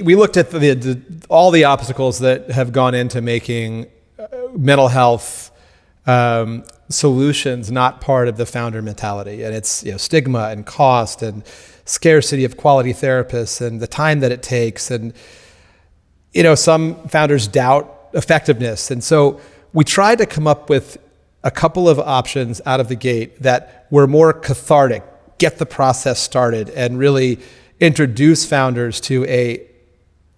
we looked at all the obstacles that have gone into making mental health solutions not part of the founder mentality, and it's stigma and cost and scarcity of quality therapists and the time that it takes, and some founders doubt effectiveness, and so we tried to come up with a couple of options out of the gate that were more cathartic, get the process started, and really introduce founders to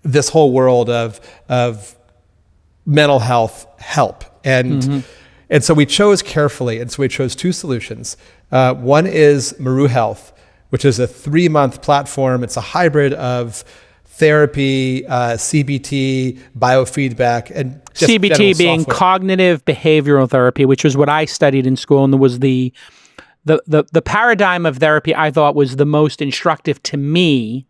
this whole world of mental health help. And so we chose carefully. And so we chose two solutions. One is Maru Health, which is a 3-month platform. It's a hybrid of therapy, CBT, biofeedback, and just CBT being software. Cognitive behavioral therapy, which was what I studied in school, and was the paradigm of therapy I thought was the most instructive to me,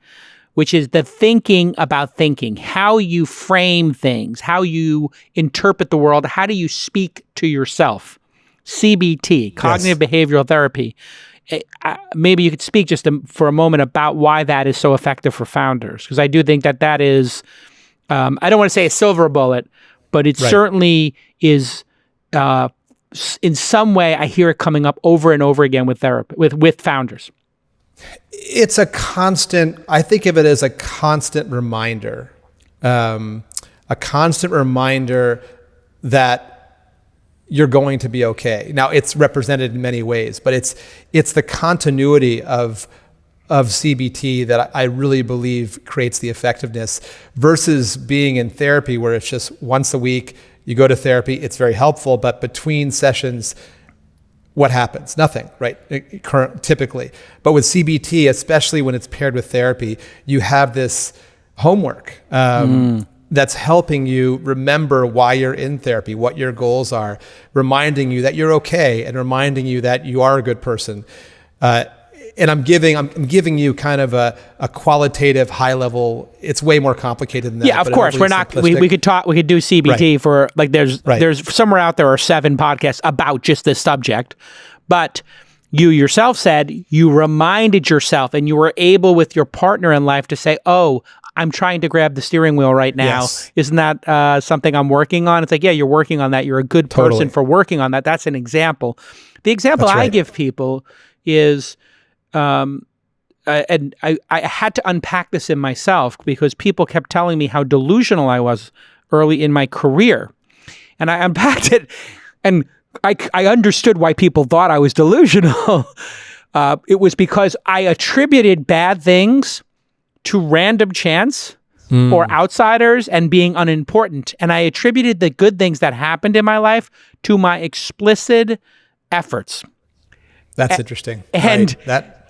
which is the thinking about thinking, how you frame things, how you interpret the world, how do you speak to yourself. CBT, cognitive behavioral therapy. Maybe you could speak just for a moment about why that is so effective for founders, because I do think that is, I don't want to say a silver bullet, but it certainly is. In some way, I hear it coming up over and over again with founders. It's a constant. I think of it as a constant reminder, that you're going to be okay. Now, it's represented in many ways, but it's the continuity of CBT that I really believe creates the effectiveness versus being in therapy where it's just once a week, you go to therapy, it's very helpful, but between sessions, what happens? Nothing, right? Typically. But with CBT, especially when it's paired with therapy, you have this homework that's helping you remember why you're in therapy, what your goals are, reminding you that you're okay and reminding you that you are a good person. And I'm giving you kind of a qualitative, high level. It's way more complicated than that. Yeah, of course. We're not. We could do CBT for like there's somewhere out there are 7 podcasts about just this subject, but you yourself said you reminded yourself and you were able with your partner in life to say, "Oh, I'm trying to grab the steering wheel right now. Yes. Isn't that something I'm working on?" It's like, yeah, you're working on that. You're a good person for working on that. That's an example. The example I give people is. And I had to unpack this in myself because people kept telling me how delusional I was early in my career. And I unpacked it and I understood why people thought I was delusional. It was because I attributed bad things to random chance or outsiders and being unimportant. And I attributed the good things that happened in my life to my explicit efforts. That's interesting. And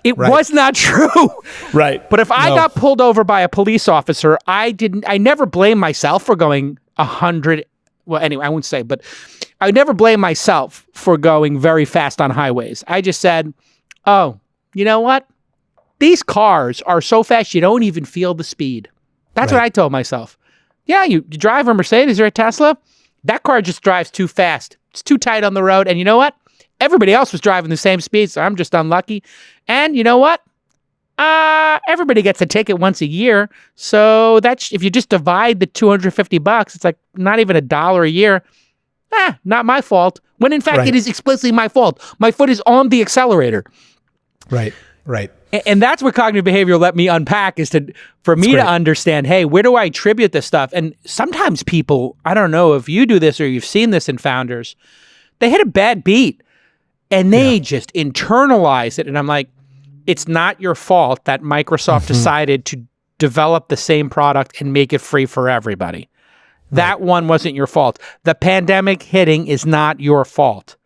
it was not true. Right. But if I got pulled over by a police officer, I never blamed myself for going 100. Well, anyway, I won't say, but I never blame myself for going very fast on highways. I just said, oh, you know what? These cars are so fast, you don't even feel the speed. That's what I told myself. Yeah, you drive a Mercedes or a Tesla. That car just drives too fast. It's too tight on the road. And you know what? Everybody else was driving the same speed, so I'm just unlucky. And you know what? Everybody gets a ticket once a year. So that's if you just divide the $250, it's like not even $1 a year. Not my fault. When in fact it is explicitly my fault. My foot is on the accelerator. Right. And that's what cognitive behavior let me unpack is for me to understand, hey, where do I attribute this stuff? And sometimes people, I don't know if you do this or you've seen this in founders, they hit a bad beat and they just internalize it. And I'm like, it's not your fault that Microsoft decided to develop the same product and make it free for everybody. That one wasn't your fault. The pandemic hitting is not your fault.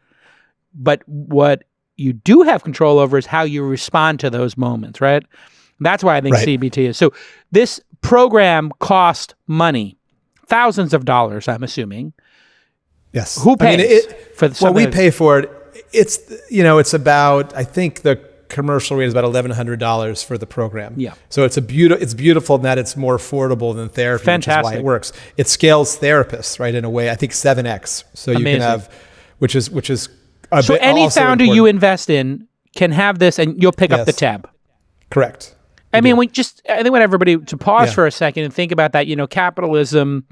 But what you do have control over is how you respond to those moments, right? That's why I think CBT is. So this program cost money, thousands of dollars, I'm assuming. Yes. Who pays for the Well, we pay for it. It's about, I think the commercial rate is about $1,100 for the program. Yeah. So it's beautiful in that it's more affordable than therapy, Fantastic. which is why it works. It scales therapists, right, in a way, I think 7x. So you can have, which is a so bit any also founder important. you invest in can have this and you'll pick up the tab. Correct. I mean, I think want everybody to pause Yeah. for a second and think about that. Capitalism,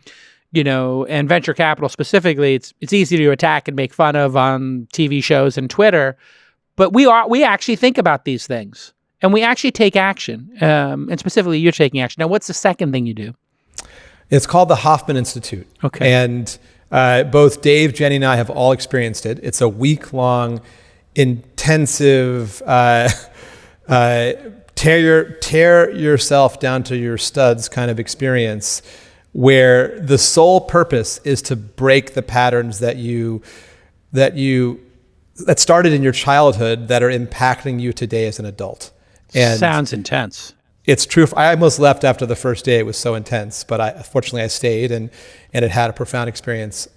and venture capital specifically. It's easy to attack and make fun of on TV shows and Twitter, but we actually think about these things and we actually take action. And specifically, you're taking action. Now, what's the second thing you do? It's called the Hoffman Institute. Okay. And both Dave, Jenny, and I have all experienced it. It's a week-long, intensive, tear yourself down to your studs kind of experience, where the sole purpose is to break the patterns that started in your childhood that are impacting you today as an adult. And sounds intense. it's true. I almost left after the first day. It was so intense, but fortunately I stayed and it had a profound experience